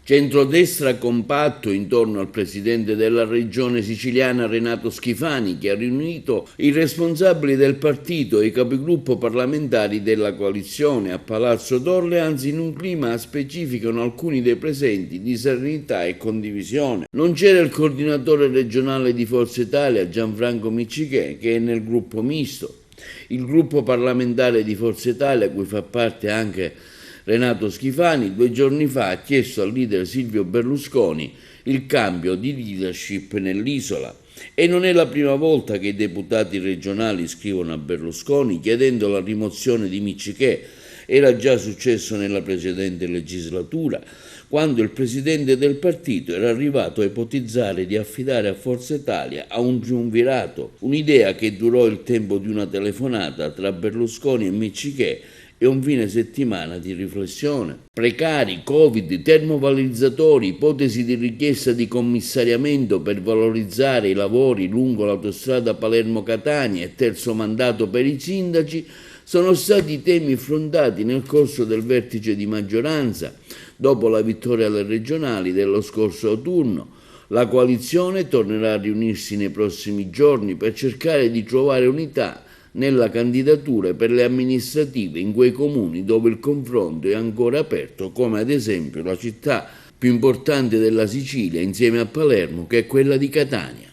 Centrodestra compatto intorno al presidente della regione siciliana Renato Schifani, che ha riunito i responsabili del partito e i capigruppo parlamentari della coalizione a Palazzo d'Orleans in un clima, specificano alcuni dei presenti, di serenità e condivisione. Non c'era il coordinatore regionale di Forza Italia, Gianfranco Miccichè, che è nel gruppo misto. Il gruppo parlamentare di Forza Italia, a cui fa parte anche Renato Schifani, 2 giorni fa ha chiesto al leader Silvio Berlusconi il cambio di leadership nell'isola. E non è la prima volta che i deputati regionali scrivono a Berlusconi chiedendo la rimozione di Miccichè. Era già successo nella precedente legislatura, quando il presidente del partito era arrivato a ipotizzare di affidare a Forza Italia a un triumvirato, un'idea che durò il tempo di una telefonata tra Berlusconi e Miccichè e un fine settimana di riflessione. Precari, Covid, termovalorizzatori, ipotesi di richiesta di commissariamento per valorizzare i lavori lungo l'autostrada Palermo-Catania e terzo mandato per i sindaci sono stati i temi affrontati nel corso del vertice di maggioranza dopo la vittoria alle regionali dello scorso autunno. La coalizione tornerà a riunirsi nei prossimi giorni per cercare di trovare unità nella candidatura per le amministrative in quei comuni dove il confronto è ancora aperto, come ad esempio la città più importante della Sicilia insieme a Palermo, che è quella di Catania.